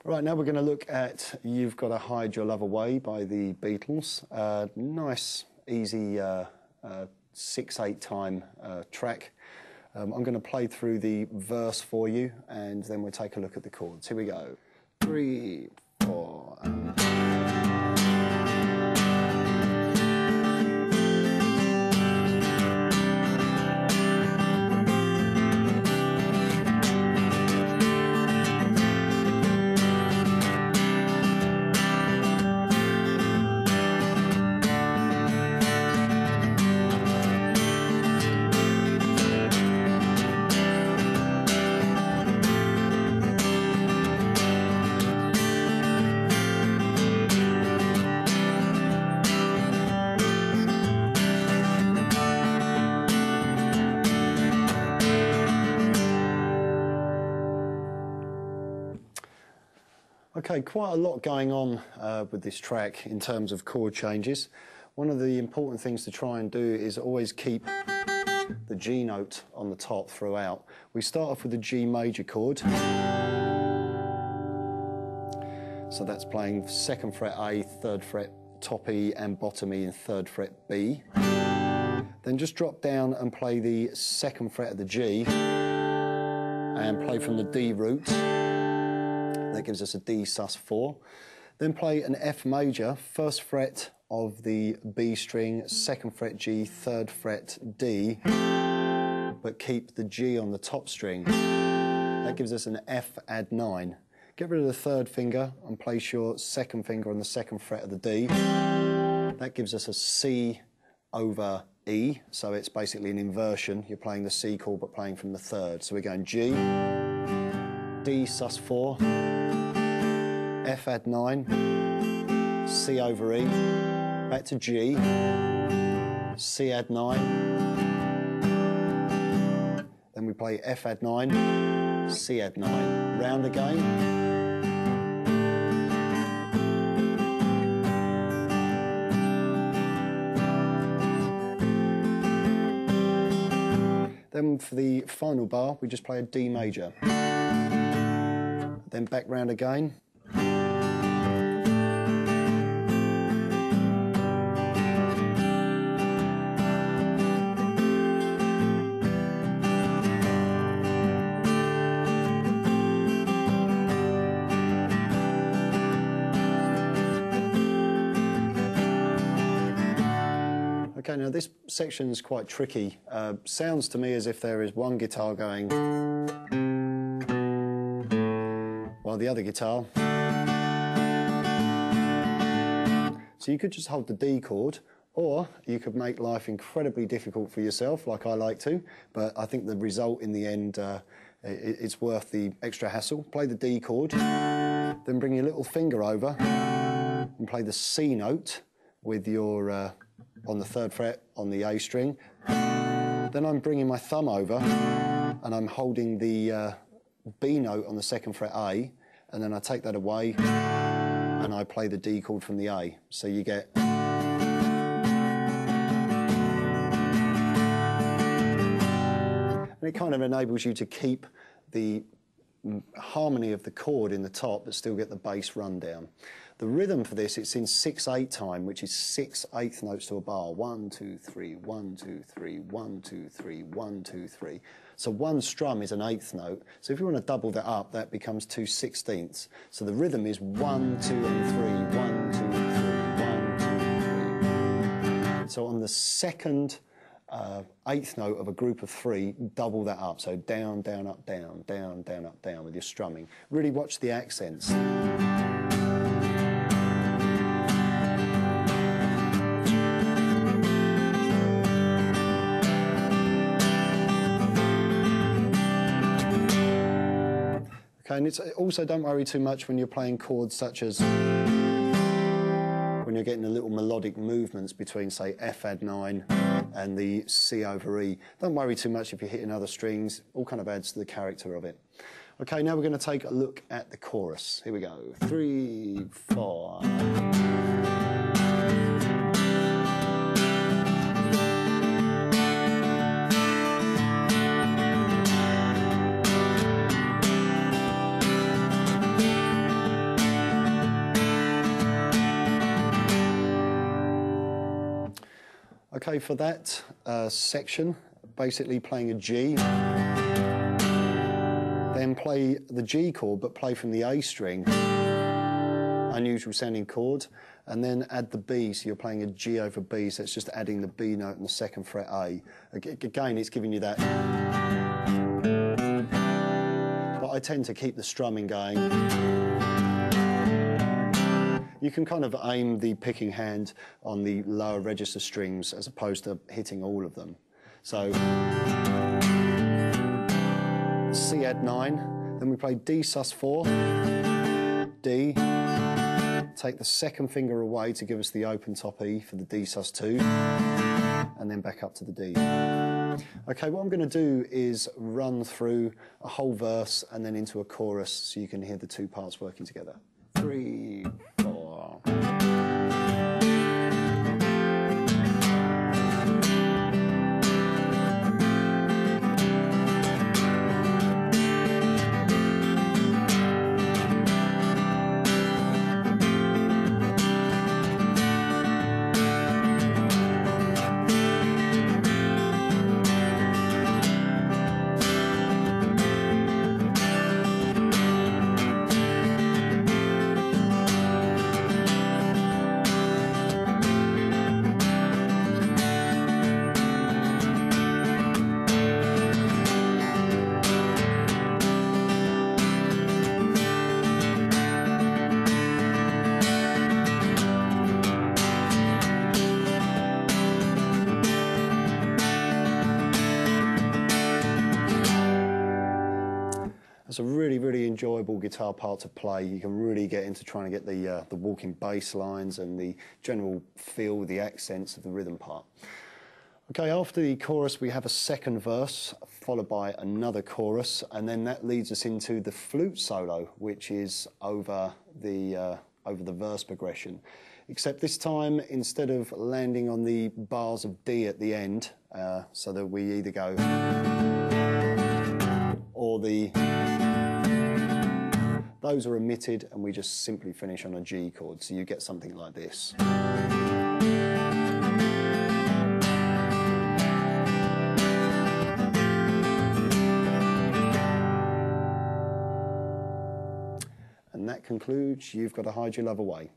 Right, now we're going to look at You've Gotta Hide Your Love Away by the Beatles. Nice, easy 6/8 time track. I'm going to play through the verse for you and then we'll take a look at the chords. Here we go. 3, 4, and... Okay, quite a lot going on with this track in terms of chord changes. One of the important things to try and do is always keep the G note on the top throughout. We start off with the G major chord. So that's playing 2nd fret A, 3rd fret top E and bottom E and 3rd fret B. Then just drop down and play the 2nd fret of the G and play from the D root. That gives us a D sus4. Then play an F major, 1st fret of the B string, 2nd fret G, 3rd fret D, but keep the G on the top string. That gives us an F add 9. Get rid of the 3rd finger and place your 2nd finger on the 2nd fret of the D. That gives us a C over E, so it's basically an inversion. You're playing the C chord but playing from the 3rd. So we're going G, D sus4, F add 9, C over E, back to G, C add 9, then we play F add 9, C add 9, round again, then for the final bar we just play a D major. Then back round again. Okay, now this section is quite tricky. Sounds to me as if there is one guitar going while the other guitar. So you could just hold the D chord, or you could make life incredibly difficult for yourself, like I like to, but I think the result in the end, it's worth the extra hassle. Play the D chord, then bring your little finger over and play the C note with your, on the 3rd fret on the A string. Then I'm bringing my thumb over and I'm holding the B note on the 2nd fret A, and then I take that away and I play the D chord from the A. So you get... And it kind of enables you to keep the harmony of the chord in the top but still get the bass run down. The rhythm for this, it's in 6/8 time, which is 6 1/8 notes to a bar. 1, 2, 3, 1, 2, 3, 1, 2, 3, 1, 2, 3. So one strum is an 1/8 note. So if you want to double that up, that becomes 2 16ths. So the rhythm is 1, 2, and 3, 1, 2, 3, 1, 2, 3. So on the second 1/8 note of a group of 3, double that up. So down, down, up, down, down, down, up, down with your strumming. Really watch the accents. Okay, and it's also, don't worry too much when you're playing chords such as when you're getting the little melodic movements between, say, F add 9 and the C over E. Don't worry too much if you're hitting other strings. All kind of adds to the character of it. Okay, now we're going to take a look at the chorus. Here we go. 3, 4... Okay, for that section, basically playing a G, then play the G chord but play from the A string, unusual sounding chord, and then add the B, so you're playing a G over B, so it's just adding the B note and the 2nd fret A. Again, it's giving you that, but I tend to keep the strumming going. You can kind of aim the picking hand on the lower register strings as opposed to hitting all of them. So C add 9, then we play D sus4, D, take the 2nd finger away to give us the open top E for the D sus2, and then back up to the D. Okay, what I'm going to do is run through a whole verse and then into a chorus so you can hear the two parts working together. 3, 4. It's a really, really enjoyable guitar part to play. You can really get into trying to get the walking bass lines and the general feel, the accents of the rhythm part. Okay, after the chorus we have a 2nd verse followed by another chorus, and then that leads us into the flute solo, which is over the verse progression. Except this time, instead of landing on the bars of D at the end, so that we either go or those are omitted and we just simply finish on a G chord, so you get something like this. And that concludes You've Got to Hide Your Love Away.